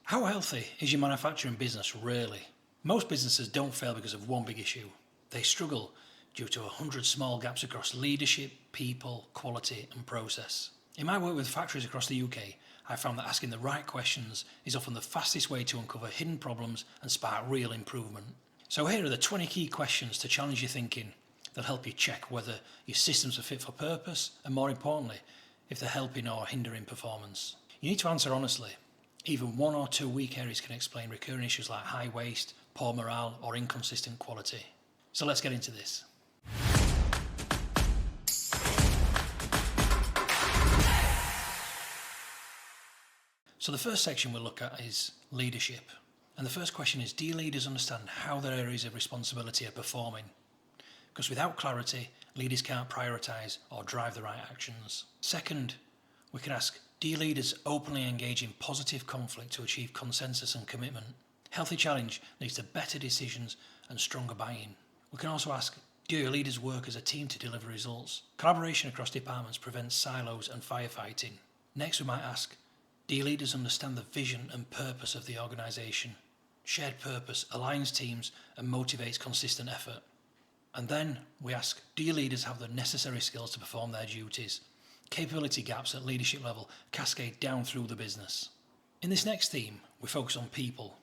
How healthy is your manufacturing business really? Most businesses don't fail because of one big issue. They struggle due to 100 small gaps across leadership, people, quality and process. In my work with factories across the UK, I found that asking the right questions is often the fastest way to uncover hidden problems and spark real improvement. So here are the 20 key questions to challenge your thinking that help you check whether your systems are fit for purpose and, more importantly, if they're helping or hindering performance. You need to answer honestly. Even 1 or 2 weak areas can explain recurring issues like high waste, poor morale or inconsistent quality. So let's get into this. So the first section we'll look at is leadership. And the first question is, do your leaders understand how their areas of responsibility are performing? Because without clarity, leaders can't prioritise or drive the right actions. Second, we can ask, do your leaders openly engage in positive conflict to achieve consensus and commitment? Healthy challenge leads to better decisions and stronger buy-in. We can also ask, do your leaders work as a team to deliver results? Collaboration across departments prevents silos and firefighting. Next, we might ask, do your leaders understand the vision and purpose of the organisation? Shared purpose aligns teams and motivates consistent effort. And then we ask, do your leaders have the necessary skills to perform their duties? Capability gaps at leadership level cascade down through the business. In this next theme, we focus on people.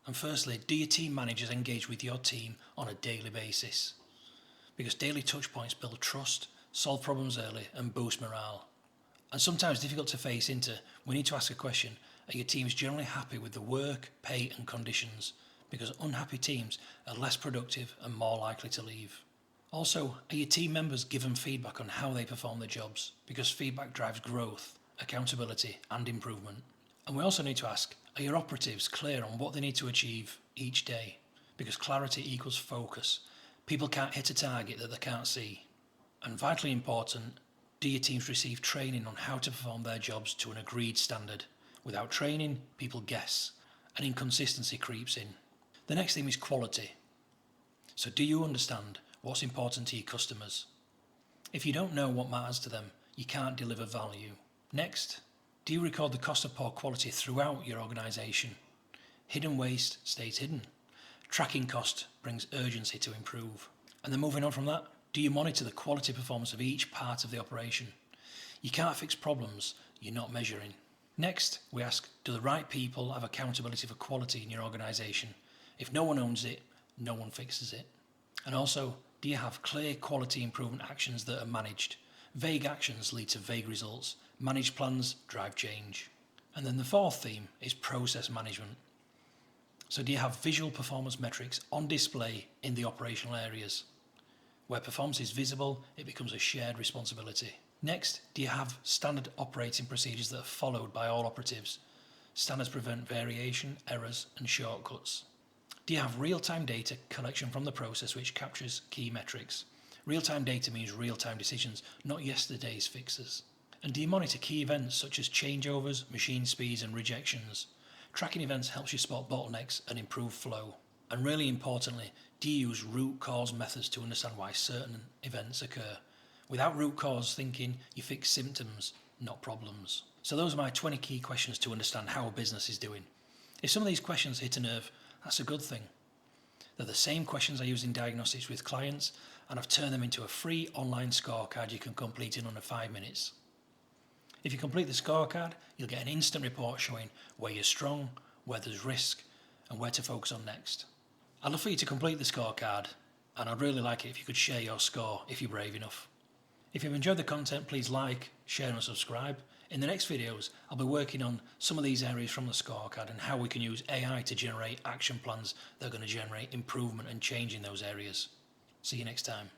And firstly, do your team managers engage with your team on a daily basis? Because daily touch points build trust, solve problems early and boost morale. And sometimes difficult to face into, we need to ask a question, are your teams generally happy with the work, pay and conditions? Because unhappy teams are less productive and more likely to leave. Also, are your team members given feedback on how they perform their jobs? Because feedback drives growth, accountability and improvement. And we also need to ask, are your operatives clear on what they need to achieve each day? Because clarity equals focus. People can't hit a target that they can't see. And vitally important, do your teams receive training on how to perform their jobs to an agreed standard? Without training, people guess, and inconsistency creeps in. The next theme is quality. So do you understand what's important to your customers? If you don't know what matters to them, you can't deliver value. Next, do you record the cost of poor quality throughout your organisation? Hidden waste stays hidden. Tracking cost brings urgency to improve. And then moving on from that, do you monitor the quality performance of each part of the operation? You can't fix problems you're not measuring. Next, we ask, do the right people have accountability for quality in your organisation? If no one owns it, no one fixes it. And also, do you have clear quality improvement actions that are managed? Vague actions lead to vague results. Managed plans drive change. And then the fourth theme is process management. So do you have visual performance metrics on display in the operational areas? Where performance is visible, it becomes a shared responsibility. Next, do you have standard operating procedures that are followed by all operatives? Standards prevent variation, errors and shortcuts. Do you have real-time data collection from the process which captures key metrics? Real-time data means real-time decisions, not yesterday's fixes. And do you monitor key events such as changeovers, machine speeds and rejections? Tracking events helps you spot bottlenecks and improve flow. And really importantly, do you use root cause methods to understand why certain events occur? Without root cause thinking, you fix symptoms, not problems. So those are my 20 key questions to understand how a business is doing. If some of these questions hit a nerve, that's a good thing. They're the same questions I use in diagnostics with clients, and I've turned them into a free online scorecard you can complete in under 5 minutes. If you complete the scorecard, you'll get an instant report showing where you're strong, where there's risk, and where to focus on next. I'd love for you to complete the scorecard, and I'd really like it if you could share your score if you're brave enough. If you've enjoyed the content, please like, share and subscribe. In the next videos, I'll be working on some of these areas from the scorecard and how we can use AI to generate action plans that are going to generate improvement and change in those areas. See you next time.